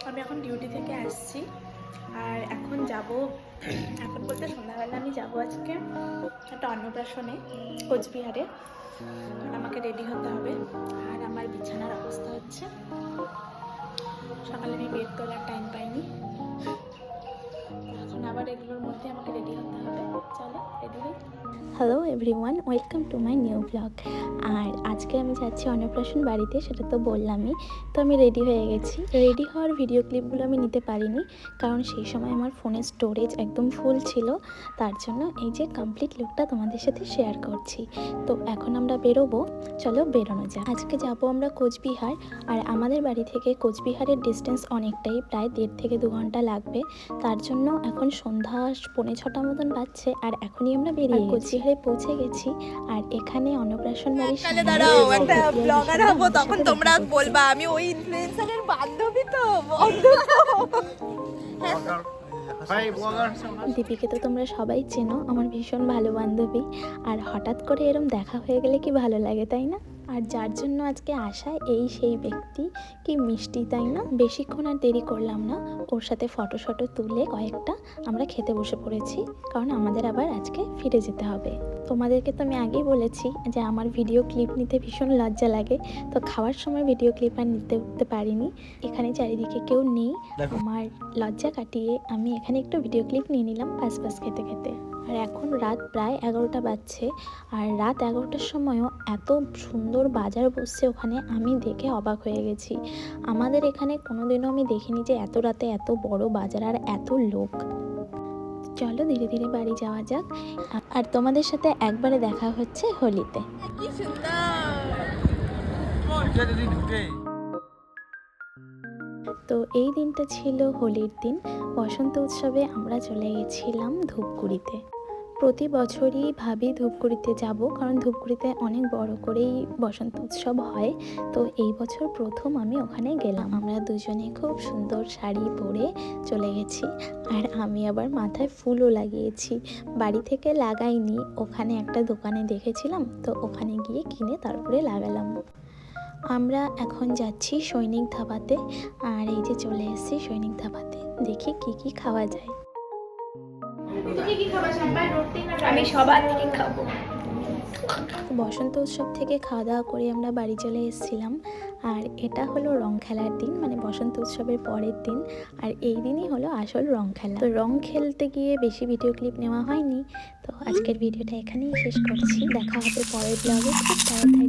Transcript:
আমি এখন ডিউটি থেকে আসছি আর এখন বলতে সন্ধ্যাবেলা আমি যাব আজকে একটা অন্নপ্রাশনে কোচবিহারে। আমাকে রেডি হতে হবে আর আমার বিছানার অবস্থা হচ্ছে, সকালে আমি বেড তোলার টাইম পাইনি, এখন আবার এগুলোর মধ্যে আমাকে রেডি হতে হবে। চলো রেডি হই। Hello everyone, welcome to my new blog. আর আজকে আমি যাচ্ছি অন্নপ্রাশন বাড়িতে, সেটা তো বললামই। তো আমি রেডি হয়ে গেছি। রেডি হওয়ার ভিডিও ক্লিপগুলো আমি নিতে পারিনি, কারণ সেই সময় আমার ফোনের স্টোরেজ একদম ফুল ছিল। তার জন্য এই যে কমপ্লিট লুকটা তোমাদের সাথে শেয়ার করছি। তো এখন আমরা বেরোবো, চলো বেরোনো যাক। আজকে যাব আমরা কোচবিহার, আর আমাদের বাড়ি থেকে কোচবিহারের ডিস্টেন্স অনেকটাই, প্রায় 1.5 থেকে 2 ঘন্টা লাগবে। তার জন্য এখন সন্ধ্যা 5:45 মতন বাজছে, আর এখনই আমরা বেরিয়ে কোচবিহারে পৌঁছে গেছি। আর এখানে অন্নপ্রাশন বাড়ির সামনে দাঁড়াও, একটা ব্লগার হবো, তখন তোমরা বলবা আমি ওই ইনফ্লুয়েন্সারের বান্ধবী তো। দীপিকে তো তোমরা সবাই চেনো, আমার ভীষণ ভালো বান্ধবী। আর হঠাৎ করে এরম দেখা হয়ে গেলে কি ভালো লাগে, তাই না? আর যার জন্য আজকে আসা, এই সেই ব্যক্তি, কি মিষ্টি তাই না? বেশিক্ষণ আর দেরি করলাম না, ওর সাথে ফটো তুলে কয়েকটা আমরা খেতে বসে পড়েছি, কারণ আমাদের আবার আজকে ফিরে যেতে হবে। তোমাদেরকে তো আমি আগেই বলেছি যে আমার ভিডিও ক্লিপ নিতে ভীষণ লজ্জা লাগে, তো খাওয়ার সময় ভিডিও ক্লিপ আর নিতে উঠতে পারিনি। এখানে চারিদিকে কেউ নেই, আমার লজ্জা কাটিয়ে আমি এখানে একটু ভিডিও ক্লিপ নিয়ে নিলাম পাস খেতে খেতে। আর এখন রাত প্রায় 11টা বাজছে, আর রাত 11টার সময়ও এত সুন্দর বাজার বসছে ওখানে, আমি দেখে অবাক হয়ে গেছি। আমাদের এখানে কোনোদিনও আমি দেখিনি যে এত রাতে এত বড় বাজার আর এত লোক। চলো ধীরে ধীরে বাড়ি যাওয়া যাক, আর তোমাদের সাথে একবারে দেখা হচ্ছে হোলিতে। কি সুন্দর। তো এই দিনটা ছিল হোলির দিন। বসন্ত উৎসবে আমরা চলে গেছিলাম ধূপগুড়িতে। প্রতি বছরই ভাবি ধূপগুড়িতে যাব, কারণ ধূপগুড়িতে অনেক বড় করেই বসন্ত উৎসব হয়। তো এই বছর প্রথম আমি ওখানে গেলাম। আমরা দুজনে খুব সুন্দর শাড়ি পরে চলে গেছি, আর আমি আবার মাথায় ফুলও লাগিয়েছি। বাড়ি থেকে লাগাইনি, ওখানে একটা দোকানে দেখেছিলাম, তো ওখানে গিয়ে কিনে তারপরে লাগালাম। আমরা এখন যাচ্ছি সৈনিক ধাবাতে, আর এই যে চলে এসেছি সৈনিক ধাবাতে। দেখি কি কি খাওয়া যায়। আমি সবার থেকে খাবো। বসন্ত উৎসব থেকে খাওয়া দাওয়া করে আমরা বাড়ি চলে এসেছিলাম। আর এটা হলো রং খেলার দিন, মানে বসন্ত উৎসবের পরের দিন, আর এই দিনই হলো আসল রং খেলা। তো রং খেলতে গিয়ে বেশি ভিডিও ক্লিপ নেওয়া হয়নি, তো আজকের ভিডিওটা এখানেই শেষ করছি। দেখা হবে পরের ব্লগে খুব তাড়াতাড়ি।